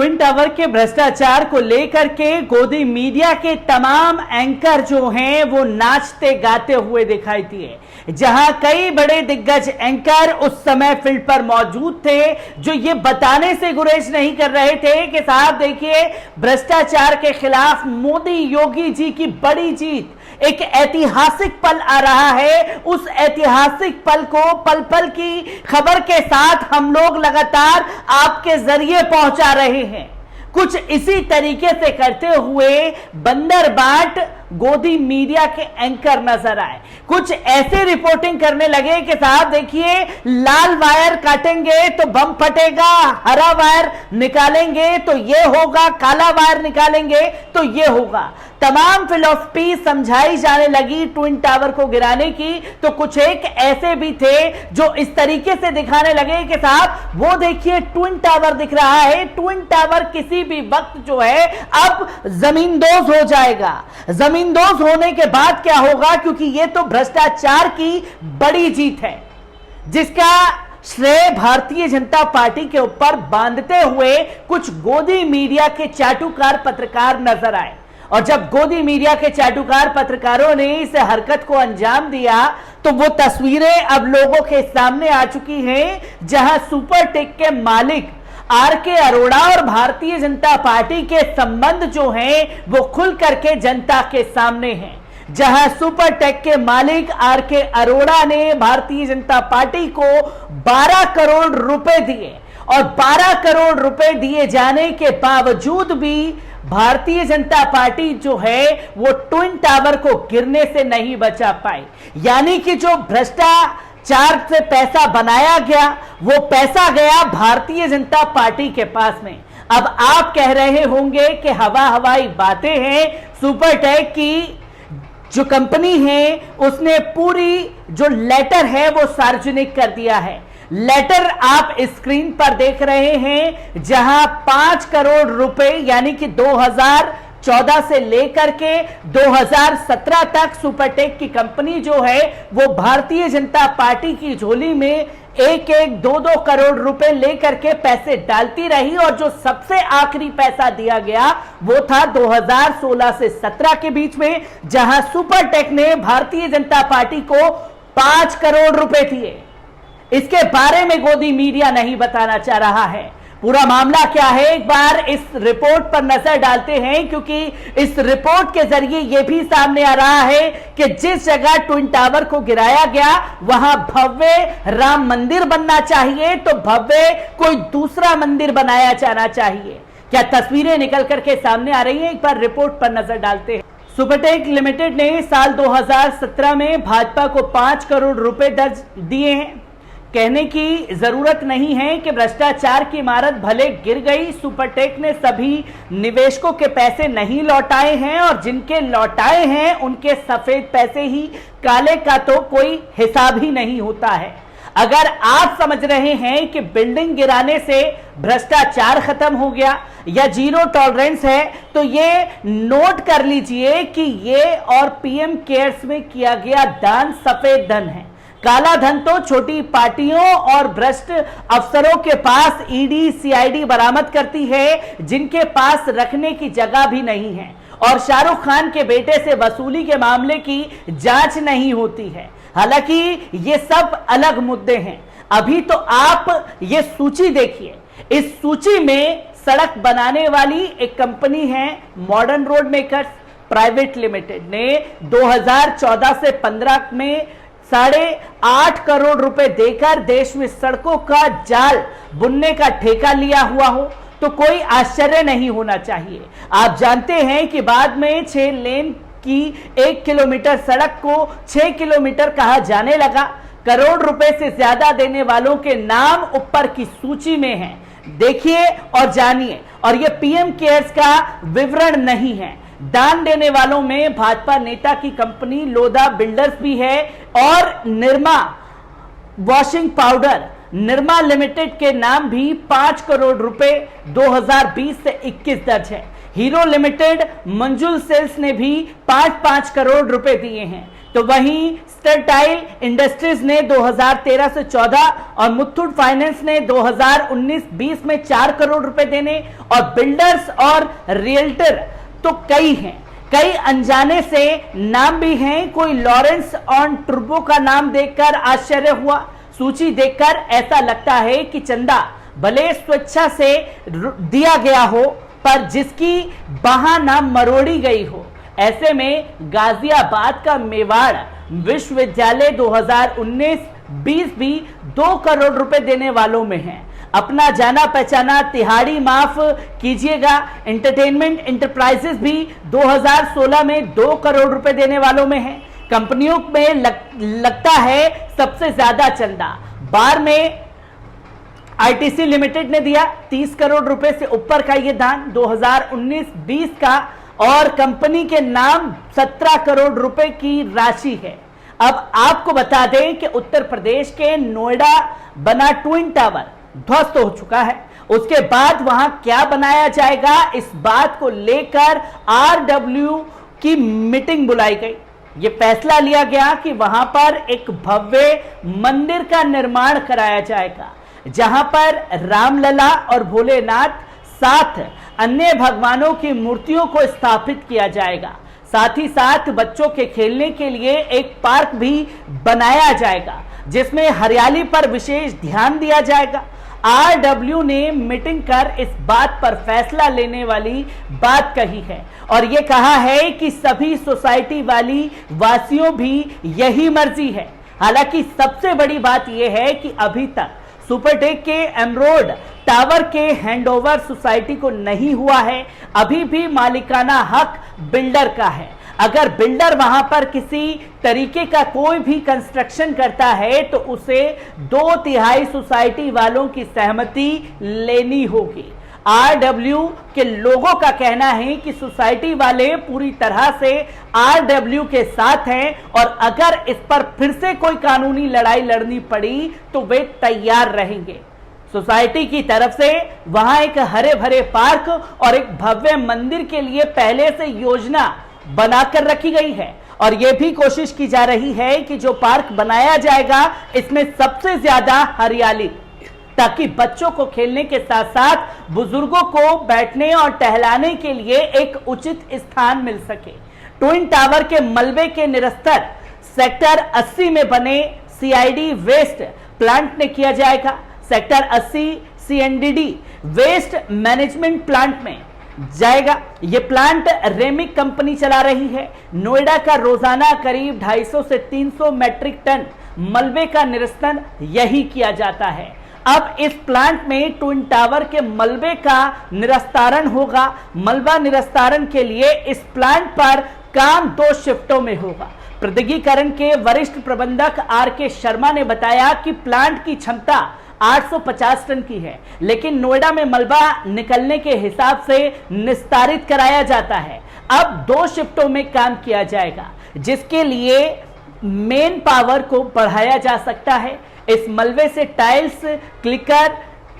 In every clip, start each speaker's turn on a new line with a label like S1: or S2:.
S1: Twin tower के भ्रष्टाचार को लेकर के गोदी मीडिया के तमाम एंकर जो हैं वो नाचते गाते हुए दिखाई दिए। जहां कई बड़े दिग्गज एंकर उस समय फील्ड पर मौजूद थे जो ये बताने से गुरेज नहीं कर रहे थे कि साहब देखिए, भ्रष्टाचार के खिलाफ मोदी योगी जी की बड़ी जीत, एक ऐतिहासिक पल आ रहा है। उस ऐतिहासिक पल को पल पल की खबर के साथ हम लोग लगातार आपके जरिए पहुंचा रहे हैं। कुछ इसी तरीके से करते हुए बंदरबाट गोदी मीडिया के एंकर नजर आए। कुछ ऐसे रिपोर्टिंग करने लगे कि साहब देखिए, लाल वायर काटेंगे तो बम फटेगा, हरा वायर निकालेंगे तो ये होगा, काला वायर निकालेंगे तो ये होगा। तमाम फिलॉसफी समझाई जाने लगी ट्विन टावर को गिराने की। तो कुछ एक ऐसे भी थे जो इस तरीके से दिखाने लगे कि साहब वो देखिए, ट्विन टावर दिख रहा है, ट्विन टावर किसी भी वक्त जो है अब जमींदोज हो जाएगा। जमींदोज होने के बाद क्या होगा, क्योंकि ये तो भ्रष्टाचार की बड़ी जीत है जिसका श्रेय भारतीय जनता पार्टी के ऊपर बांधते हुए कुछ गोदी मीडिया के चाटुकार पत्रकार नजर आए। और जब गोदी मीडिया के चाटुकार पत्रकारों ने इस हरकत को अंजाम दिया तो वो तस्वीरें अब लोगों के सामने आ चुकी हैं जहां सुपरटेक के मालिक आर.के. अरोड़ा और भारतीय जनता पार्टी के संबंध जो हैं वो खुल करके जनता के सामने हैं। जहां सुपरटेक के मालिक आर.के. अरोड़ा ने भारतीय जनता पार्टी को 12 करोड़ रुपए दिए और 12 करोड़ रुपए दिए जाने के बावजूद भी भारतीय जनता पार्टी जो है वो ट्विन टावर को गिरने से नहीं बचा पाई। यानी कि जो भ्रष्टाचार से पैसा बनाया गया वो पैसा गया भारतीय जनता पार्टी के पास में। अब आप कह रहे होंगे कि हवाई बातें हैं, सुपरटेक की जो कंपनी है उसने पूरी जो लेटर है वो सार्वजनिक कर दिया है। लेटर आप स्क्रीन पर देख रहे हैं जहां 5 करोड़ रुपए यानी कि 2014 से लेकर के 2017 तक सुपरटेक की कंपनी जो है वो भारतीय जनता पार्टी की झोली में 1-2 करोड़ रुपए लेकर के पैसे डालती रही। और जो सबसे आखिरी पैसा दिया गया वो था 2016 से 17 के बीच में, जहां सुपरटेक ने भारतीय जनता पार्टी को 5 करोड़ रुपए दिए। इसके बारे में गोदी मीडिया नहीं बताना चाह रहा है। पूरा मामला क्या है, एक बार इस रिपोर्ट पर नजर डालते हैं, क्योंकि इस रिपोर्ट के जरिए यह भी सामने आ रहा है कि जिस जगह ट्विन टावर को गिराया गया वहां भव्य राम मंदिर बनना चाहिए तो भव्य कोई दूसरा मंदिर बनाया जाना चाहिए। क्या तस्वीरें निकल करके सामने आ रही हैं, एक बार रिपोर्ट पर नजर डालते हैं। सुपरटेक लिमिटेड ने साल 2017 में भाजपा को 5 करोड़ रुपए दर्ज दिए हैं। कहने की जरूरत नहीं है कि भ्रष्टाचार की इमारत भले गिर गई, सुपरटेक ने सभी निवेशकों के पैसे नहीं लौटाए हैं और जिनके लौटाए हैं उनके सफेद पैसे ही, काले का तो कोई हिसाब ही नहीं होता है। अगर आप समझ रहे हैं कि बिल्डिंग गिराने से भ्रष्टाचार खत्म हो गया या जीरो टॉलरेंस है तो ये नोट कर लीजिए कि ये और पीएम केयर्स में किया गया दान सफेद धन है। काला धन तो छोटी पार्टियों और भ्रष्ट अफसरों के पास ईडी सीआईडी बरामद करती है जिनके पास रखने की जगह भी नहीं है। और शाहरुख खान के बेटे से वसूली के मामले की जांच नहीं होती है। हालांकि ये सब अलग मुद्दे हैं। अभी तो आप ये सूची देखिए, इस सूची में सड़क बनाने वाली एक कंपनी है modern road makers private limited ने 2014 से 15 में 8.5 करोड़ रुपए देकर देश में सड़कों का जाल बुनने का ठेका लिया हुआ हो तो कोई आश्चर्य नहीं होना चाहिए। आप जानते हैं कि बाद में 6 लेन की 1 किलोमीटर सड़क को 6 किलोमीटर कहा जाने लगा। करोड़ रुपए से ज्यादा देने वालों के नाम ऊपर की सूची में हैं। देखिए और जानिए। और यह पीएम केयर्स का विवरण नहीं है। दान देने वालों में भाजपा नेता की कंपनी लोधा बिल्डर्स भी है और Nirma washing powder Nirma limited के नाम भी 5 करोड़ रुपए 2020 से 21 दर्ज है। हीरो लिमिटेड मंजुल सेल्स ने भी 5-5 करोड़ रुपए दिए हैं। तो वहीं स्टरटाइल इंडस्ट्रीज ने 2013 से 14 और मुथूट फाइनेंस ने 2019-20 में 4 करोड़ रुपए देने, और बिल्डर्स और रियल्टर तो कई हैं, कई अनजाने से नाम भी हैं। कोई लॉरेंस ऑन टर्बो का नाम देखकर आश्चर्य हुआ। सूची देखकर ऐसा लगता है कि चंदा भले स्वेच्छा से दिया गया हो, पर जिसकी बहाना मरोड़ी गई हो। ऐसे में गाजियाबाद का मेवाड़ विश्वविद्यालय 2019-20 भी 2 करोड़ रुपए देने वालों में है। अपना जाना पहचाना तिहाड़ी माफ कीजिएगा एंटरटेनमेंट एंटरप्राइजेस भी 2016 में 2 करोड़ रुपए देने वालों में है। कंपनियों में लगता है सबसे ज्यादा चंदा बार में आईटीसी लिमिटेड ने दिया 30 करोड़ रुपए से ऊपर का यह दान 2019-20 का, और कंपनी के नाम 17 करोड़ रुपए की राशि है। अब आपको बता दें कि उत्तर प्रदेश के नोएडा बना ट्विन टावर ध्वस्त हो चुका है। उसके बाद वहां क्या बनाया जाएगा, इस बात को लेकर आरडब्ल्यू की मीटिंग बुलाई गई। यह फैसला लिया गया कि वहां पर एक भव्य मंदिर का निर्माण कराया जाएगा, जहां पर रामलला और भोलेनाथ साथ अन्य भगवानों की मूर्तियों को स्थापित किया जाएगा। साथ ही साथ बच्चों के खेलने के लिए एक पार्क भी बनाया जाएगा, जिसमें हरियाली पर विशेष ध्यान दिया जाएगा। आरडब्ल्यू ने मीटिंग कर इस बात पर फैसला लेने वाली बात कही है, और यह कहा है कि सभी सोसाइटी वाली वासियों भी यही मर्जी है। हालांकि सबसे बड़ी बात यह है कि अभी तक सुपरटेक के एमरोड टावर के हैंडओवर सोसाइटी को नहीं हुआ है। अभी भी मालिकाना हक बिल्डर का है। अगर बिल्डर वहां पर किसी तरीके का कोई भी कंस्ट्रक्शन करता है तो उसे 2/3 सोसाइटी वालों की सहमति लेनी होगी। आरडब्ल्यू के लोगों का कहना है कि सोसाइटी वाले पूरी तरह से आरडब्ल्यू के साथ हैं, और अगर इस पर फिर से कोई कानूनी लड़ाई लड़नी पड़ी तो वे तैयार रहेंगे। सोसाइटी की तरफ से वहां एक हरे भरे पार्क और एक भव्य मंदिर के लिए पहले से योजना बनाकर रखी गई है, और यह भी कोशिश की जा रही है कि जो पार्क बनाया जाएगा इसमें सबसे ज्यादा हरियाली, ताकि बच्चों को खेलने के साथ साथ बुजुर्गों को बैठने और टहलाने के लिए एक उचित स्थान मिल सके। ट्विन टावर के मलबे के निरस्तर सेक्टर 80 में बने सीआईडी वेस्ट प्लांट ने किया जाएगा। सेक्टर 80 सीएनडीडी वेस्ट मैनेजमेंट प्लांट में जाएगा। यह प्लांट रेमिक कंपनी चला रही है। नोएडा का रोजाना करीब 250 से 300 मैट्रिक टन मलबे का निरसन यही किया जाता है। अब इस प्लांट में ट्विन टावर के मलबे का निरस्तारण होगा। मलबा निरस्तारण के लिए इस प्लांट पर काम 2 शिफ्टों में होगा। प्रौद्योगिकीकरण के वरिष्ठ प्रबंधक आर.के. शर्मा ने बताया कि प्लांट की क्षमता 850 टन की है, लेकिन नोएडा में मलबा निकलने के हिसाब से निस्तारित कराया जाता है। अब 2 शिफ्टों में काम किया जाएगा, जिसके लिए मेन पावर को बढ़ाया जा सकता है। इस मलबे से टाइल्स, क्लिकर,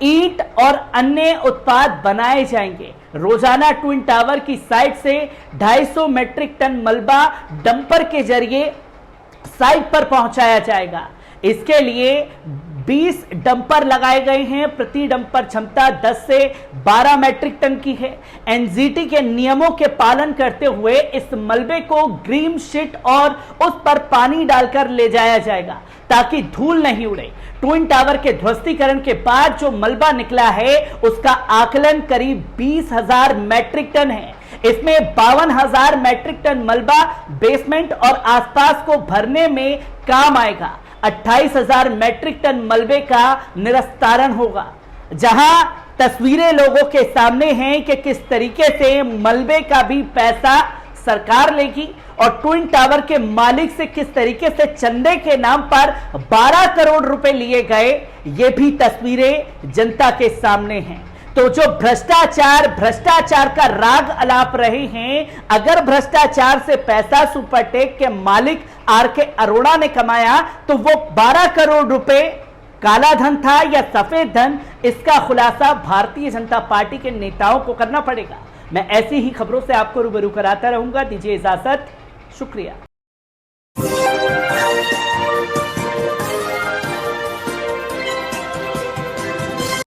S1: ईंट और अन्य उत्पाद बनाए जाएंगे। रोजाना ट्विन टावर की साइट से 250 मैट्रिक टन मलबा डंपर के जरिए साइट पर पहुंचाया जाएगा। इसके लिए 20 डंपर लगाए गए हैं। प्रति डंपर क्षमता 10 से 12 मैट्रिक टन की है। एनजीटी के नियमों के पालन करते हुए इस मलबे को ग्रीन शीट और उस पर पानी डालकर ले जाया जाएगा, ताकि धूल नहीं उड़े। ट्विन टावर के ध्वस्तीकरण के बाद जो मलबा निकला है उसका आकलन करीब 20,000 मैट्रिक टन है। इसमें 52,000 मैट्रिक टन मलबा बेसमेंट और आसपास को भरने में काम आएगा। 28,000 मैट्रिक टन मलबे का निरस्तारण होगा। जहां तस्वीरें लोगों के सामने हैं कि किस तरीके से मलबे का भी पैसा सरकार लेगी और ट्विन टावर के मालिक से किस तरीके से चंदे के नाम पर 12 करोड़ रुपए लिए गए, ये भी तस्वीरें जनता के सामने हैं। तो जो भ्रष्टाचार का राग अलाप रहे हैं, अगर भ्रष्टाचार से पैसा सुपरटेक के मालिक आर.के. अरोड़ा ने कमाया तो वो 12 करोड़ रुपए काला धन था या सफेद धन, इसका खुलासा भारतीय जनता पार्टी के नेताओं को करना पड़ेगा। मैं ऐसी ही खबरों से आपको रूबरू कराता रहूंगा। दीजिए इजाजत, शुक्रिया।